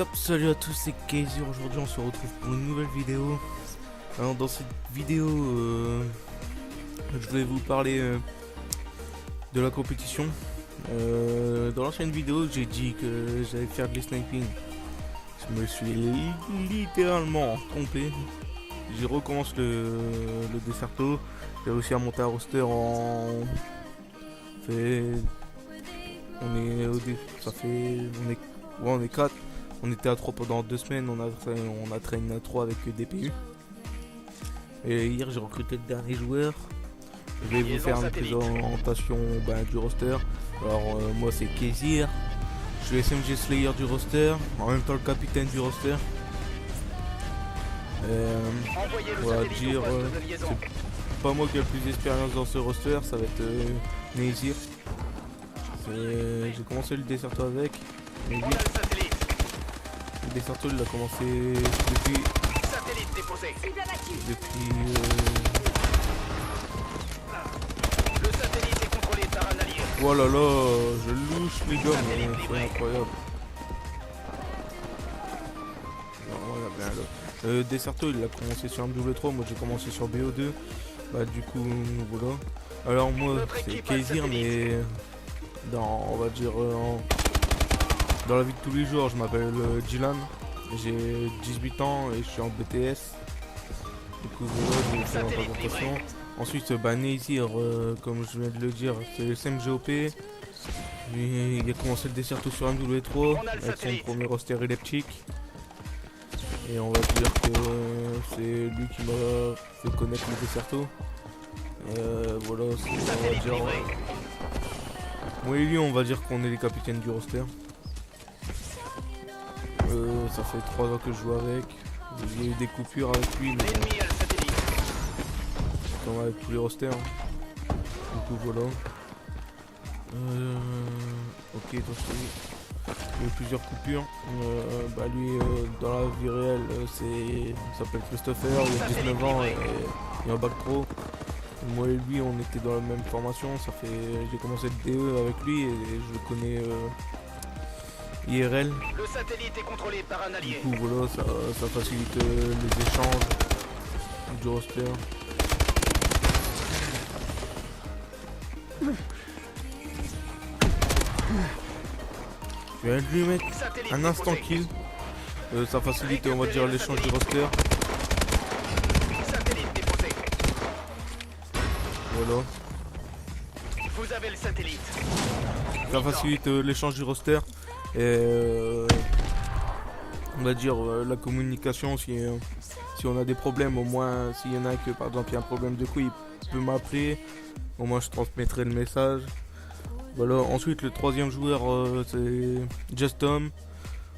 Yop, salut à tous, c'est Casey. Aujourd'hui on se retrouve pour une nouvelle vidéo. Alors dans cette vidéo je vais vous parler de la compétition. Dans l'ancienne vidéo j'ai dit que j'allais faire de sniping. Je me suis littéralement trompé. J'ai recommencé le Desserto. J'ai réussi à monter un roster en... On est 4. On était à 3 pendant 2 semaines, on a traîné à 3 avec DPU. Et hier j'ai recruté le dernier joueur. Je vais vous faire une présentation du roster. Alors moi c'est Kezir. Je suis SMG Slayer du roster, en même temps le capitaine du roster. On va dire c'est pas moi qui ai le plus d'expérience dans ce roster, ça va être Nezir. J'ai commencé le Desserto avec. Le Desserto il a commencé depuis Le satellite est contrôlé par un allié. Oh là là, je louche les gars, mais c'est incroyable. Desserto il a commencé sur MW3, moi j'ai commencé sur BO2. Du coup voilà. Alors moi c'est Kezir, mais on va dire dans la vie de tous les jours je m'appelle Dylan. J'ai 18 ans et je suis en BTS. Du coup voilà, je vais faire ma présentation. Ensuite Nezir, comme je viens de le dire, c'est le SMGOP. Il a commencé le Desserto sur MW3 avec son premier roster elliptique. Et on va dire que c'est lui qui m'a fait connaître le Desserto. Voilà, on va dire... moi et lui on va dire qu'on est les capitaines du roster. Ça fait 3 ans que je joue avec. J'ai eu des coupures avec lui, mais comme avec tous les rosters. Du coup voilà. Ok, donc il y a eu plusieurs coupures. Lui dans la vie réelle il s'appelle Christopher, il a 19 ans et il est en bac pro. Moi et lui on était dans la même formation, j'ai commencé le DE avec lui et je le connais IRL. Le satellite est contrôlé par un allié. Du coup voilà, ça facilite les échanges du roster. Je viens de lui mettre un instant kill. Ça facilite on va dire l'échange du roster. Voilà. Vous avez le satellite. Ça facilite l'échange du roster et on va dire la communication. Si on a des problèmes, au moins s'il y en a que par exemple il y a un problème de coup, il peut m'appeler, au moins je transmettrai le message. Voilà. Ensuite le troisième joueur c'est Justom,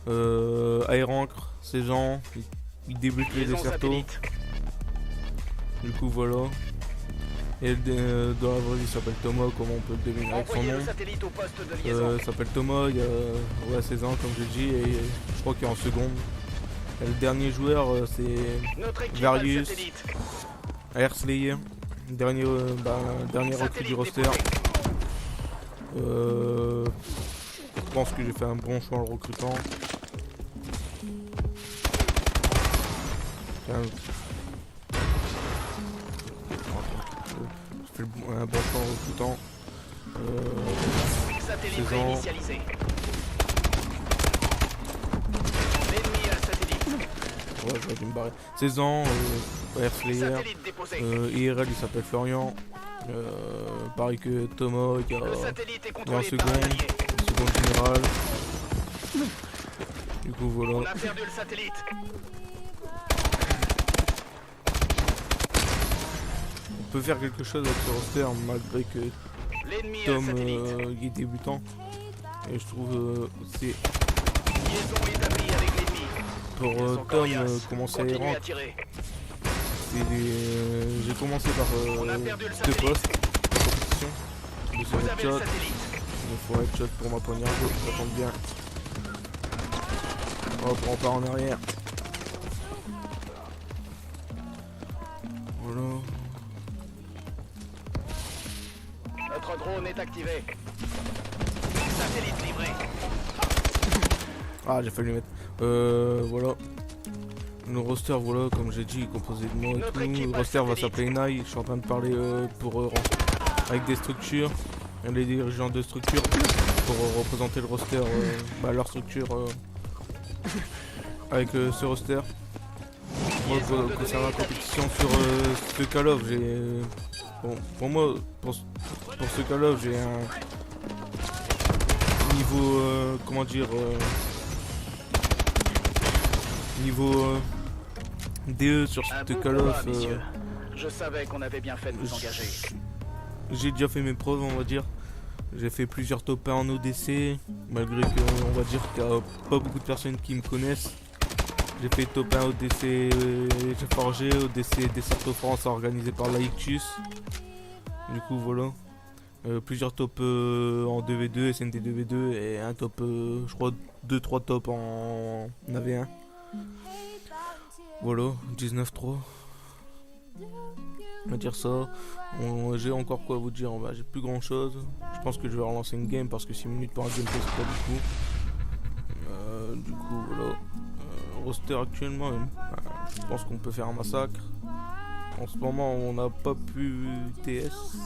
Airancre, 16 ans, il débute les Desserto. Du coup voilà. Et dans la vraie vie il s'appelle Thomas, comme on peut le deviner avec son nom. Il s'appelle Thomas, il a 16 ans comme je dis, et je crois qu'il est en seconde. Et le dernier joueur c'est Varius, Air Slayer, dernier recrue du roster. Je pense que j'ai fait un bon choix en le recrutant. Je fais un bon choix en recrutant. 16 ans. Ouais, j'aurais dû me barrer. 16 ans, Air Slayer. IRL il s'appelle Florian. Pareil que Thomas, il y a un second général. Du coup voilà. On a perdu le satellite. On peut faire quelque chose avec ce roster malgré que Tom il est débutant. Et je trouve c'est pour Tom commencer à y rentrer. J'ai commencé par 2 postes de compétition. Headshot. Il faut headshot pour ma poignarde, ça tombe bien. Hop, on part en arrière. Voilà. Notre drone est activé. Satellite livré. Ah, j'ai failli le mettre. Voilà. Le roster, voilà, comme j'ai dit, est composé de moi et tout. Le roster va s'appeler Nai. Je suis en train de parler avec des structures, les dirigeants de structures pour représenter le roster, leur structure avec ce roster. Moi, concernant la compétition sur ce Call of, j'ai. Bon, pour moi, pour ce Call of, j'ai un niveau. Comment dire. Niveau DE sur ce Call of. Je savais qu'on avait bien fait de vous engager. J'ai déjà fait mes preuves, on va dire. J'ai fait plusieurs top 1 en ODC, malgré que on va dire qu'il n'y a pas beaucoup de personnes qui me connaissent. J'ai fait top 1 ODC j'ai forgé, ODC Desert of France organisé par l'Aictus. Du coup voilà. Plusieurs top en 2v2, SND 2v2 et un top, je crois 2-3 top en AV1. Voilà, 19-3. On va dire ça. J'ai encore quoi à vous dire, j'ai plus grand chose. Je pense que je vais relancer une game parce que 6 minutes pour un gameplay c'est pas beaucoup. Du coup voilà. Roster actuellement, je pense qu'on peut faire un massacre. En ce moment on n'a pas pu TS.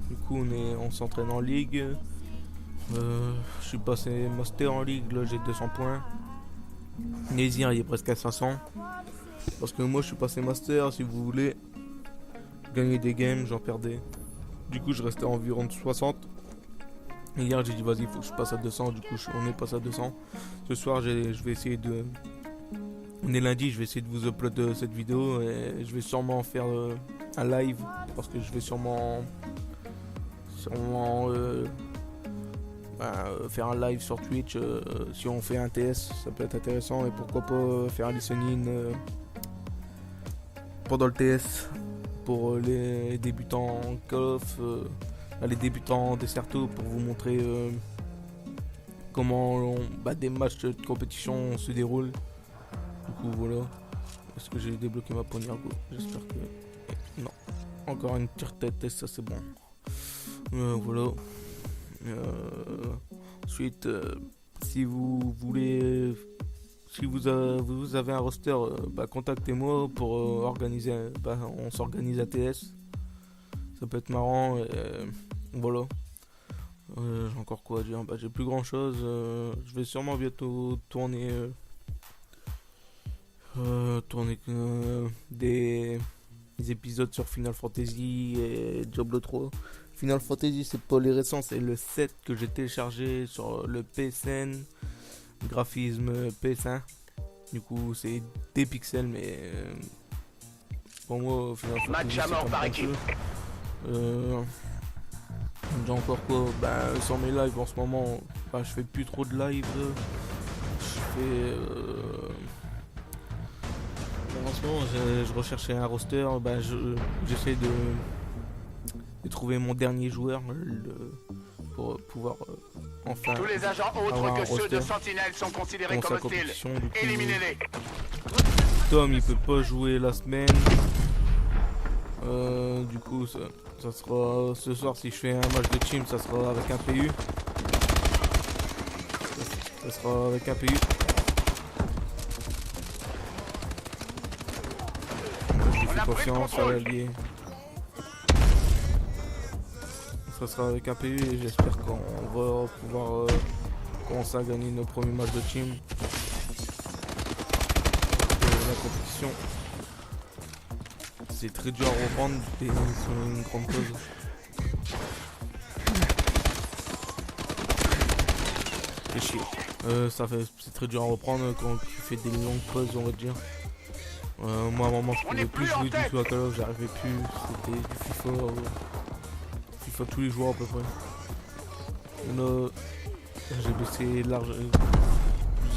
Du coup on s'entraîne en ligue. Je suis passé master en ligue, là j'ai 200 points. Nézir il est presque à 500. Parce que moi je suis passé master, si vous voulez gagner des games, j'en perdais. Du coup je restais à environ de 60. Et hier j'ai dit vas-y faut que je passe à 200, du coup on est passé à 200. Ce soir je vais essayer de... On est lundi, je vais essayer de vous upload cette vidéo et je vais sûrement faire un live. Parce que je vais sûrement faire un live sur Twitch si on fait un TS, ça peut être intéressant. Et pourquoi pas faire un listening pendant le TS pour les débutants en Call of, les débutants en Deserto, pour vous montrer comment des matchs de compétition se déroulent. Du coup voilà. Est-ce que j'ai débloqué ma poignard go? J'espère que... Non. Encore une tire-tête, ça c'est bon. Voilà. Ensuite, si vous voulez... Si vous avez un roster, contactez-moi pour organiser. On s'organise à TS. Ça peut être marrant. Voilà. J'ai encore quoi à dire. J'ai plus grand chose. Je vais sûrement bientôt tourner des épisodes sur Final Fantasy et Diablo 3. Final Fantasy, c'est pas les récents, c'est le 7 que j'ai téléchargé sur le PSN. Graphisme PS1. Du coup c'est des pixels, mais pour moi au final match à mort par équipe. J'ai encore quoi, sur mes lives en ce moment, je fais plus trop de live. Je fais en ce moment je recherchais un roster, j'essaie de trouver mon dernier joueur pour pouvoir enfin. Tous les agents autres que ceux de Sentinelle sont considérés comme hostiles. Éliminez-les. Tom il peut pas jouer la semaine. Du coup ça sera ce soir, si je fais un match de team, ça sera avec un PU. Ça sera avec un PU. Je fais confiance à l'allié. Ça sera avec un PU et j'espère qu'on va pouvoir commencer à gagner nos premiers matchs de team. La compétition, c'est très dur à reprendre sur une grande pause. C'est chier. C'est très dur à reprendre quand tu fais des longues pauses, on va dire. Moi à un moment je pouvais plus jouer du tout à Call of, j'arrivais plus. C'était du FIFA tous les jours à peu près. Là, j'ai baissé large.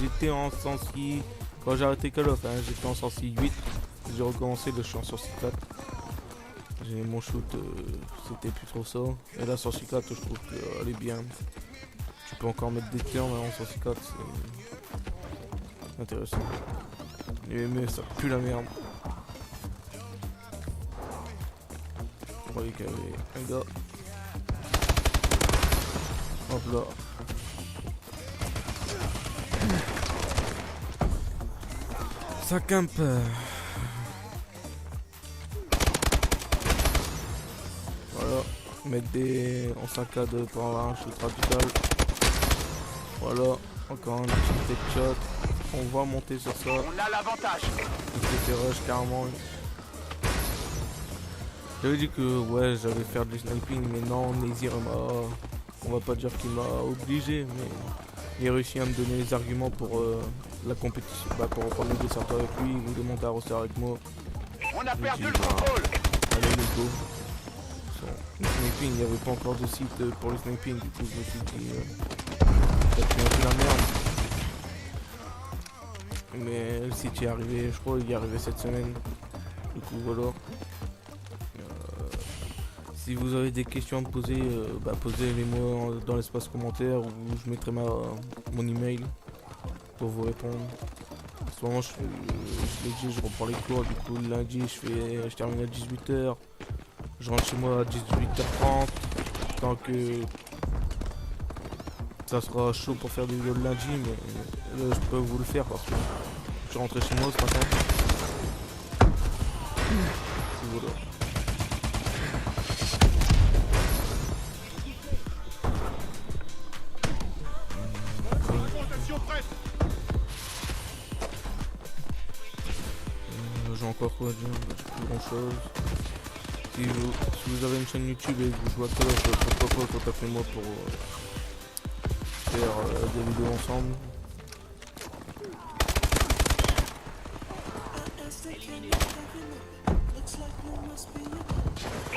J'étais en sensi. Quand j'ai arrêté Call of, j'étais en sensi 8. J'ai recommencé, là je suis en sensi 4. J'ai mon shoot, c'était plus trop ça. Et là sensi 4 je trouve qu'elle est bien. Tu peux encore mettre des tirs, mais en sensi 4 c'est intéressant. Mais ça pue la merde. Je croyais qu'il y avait un gars. Hop là. Ça camp. Voilà, mettre des en saccade pour avoir un shoot radical. Voilà, encore un petit headshot. On va monter sur ça. On a l'avantage. Il fait rush carrément. J'avais dit que ouais, j'allais faire du sniping, mais non, Nazir on va pas dire qu'il m'a obligé, mais il a réussi à me donner les arguments pour la compétition, pour reprendre le descente avec lui, il voulait monter à roster avec moi. On a perdu le contrôle. Allez, let's go. Le sniping, il n'y avait pas encore de site pour le sniping, du coup je me suis dit ça fait un peu la merde. Mais le site est arrivé, je crois il est arrivé cette semaine. Du coup voilà. Si vous avez des questions à me poser, posez-les-moi dans l'espace commentaire ou je mettrai mon email pour vous répondre. En ce moment je reprends les cours, du coup le lundi je termine à 18h. Je rentre chez moi à 18h30. Tant que ça sera chaud pour faire des vidéos le lundi, mais là, je peux vous le faire parce que je suis rentré chez moi ce matin. Voilà. J'ai encore quoi à dire, plus grand chose. Si vous avez une chaîne YouTube et que vous jouez à Call of, pourquoi pas contactez-moi pour faire des vidéos ensemble.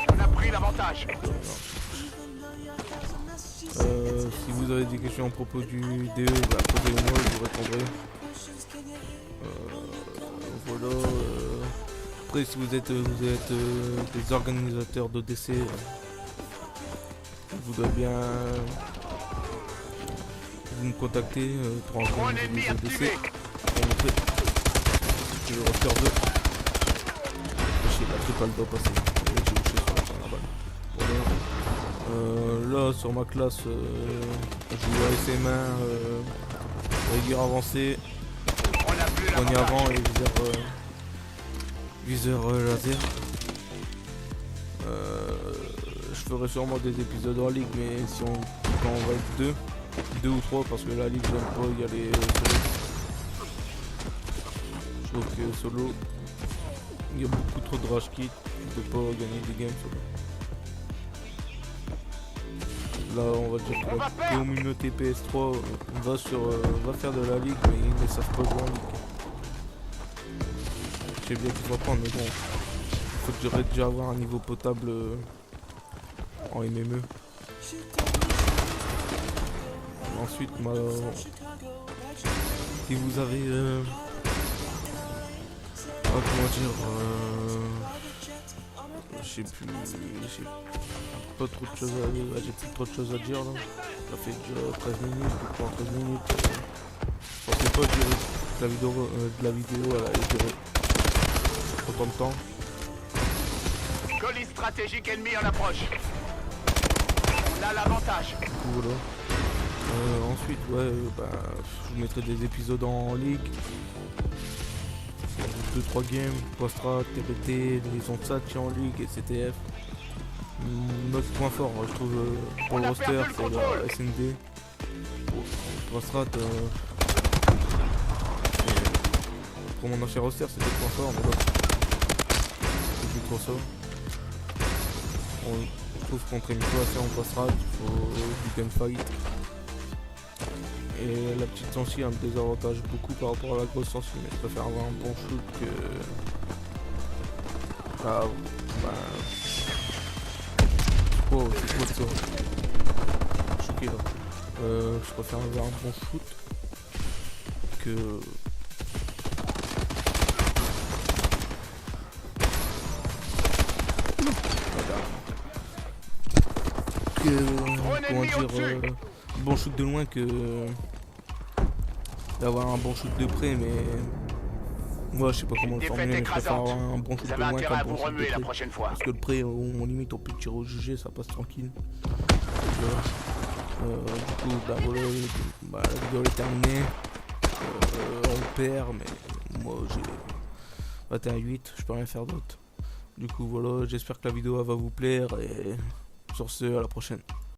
On a pris l'avantage. Si vous avez des questions à propos du DE, posez-les-moi, je vous répondrai. Voilà. Après, si vous êtes des organisateurs d'ODC, vous devez bien vous me contacter pour organiser des ODC. Pour montrer que le roster 2. La tripale doit passer. J'ai touché sur la première balle. Voilà. Là, sur ma classe, je joue à SM1, rigueur avancée. Poignée avant et viseur laser. Je ferai sûrement des épisodes en ligue, mais quand on va être deux ou trois, parce que la ligue j'aime pas y aller solo. Je trouve que solo il y a beaucoup trop de rage kit, tu peux pas gagner des games solo. Là on va dire que la communauté PS3 va faire de la ligue, mais ils ne savent pas jouer en ligue. Je sais bien qu'il faut apprendre, mais bon, il faut que j'aurais déjà avoir un niveau potable en MME. Ensuite, si vous avez comment dire, j'ai pas trop de choses j'ai plus trop de choses à dire là. Ça fait déjà 13 minutes, pendant 13 minutes. Je pensais pas durer de la vidéo elle allait durer autant de temps. Colis stratégique ennemi en approche. On a l'avantage. Voilà. Ensuite, ouais, je vous mettrai des épisodes en ligue. 2-3 games, Postrat, TPT, les Onsatch en ligue et CTF. Notre point fort, je trouve, pour le roster, c'est la SND. Postrat, pour mon ancien roster, c'était le point fort, mais là, c'est plus trop ça. Je trouve qu'on traîne pas assez en Postrat, il faut du gunfight. Et la petite sensi a un désavantage beaucoup par rapport à la grosse sensi, mais je préfère avoir un bon shoot que... c'est quoi ça? Je suis choqué là. Je préfère avoir un bon shoot que... comment dire... bon shoot de loin que d'avoir un bon shoot de près, mais moi je sais pas comment le formuler, mais je préfère avoir un bon shoot de loin qu'un bon shoot de près, parce que le près on limite on peut tirer au jugé, ça passe tranquille. Du coup voilà, la vidéo est terminée, on perd, mais moi j'ai 21-8, je peux rien faire d'autre. Du coup voilà, j'espère que la vidéo va vous plaire et sur ce, à la prochaine.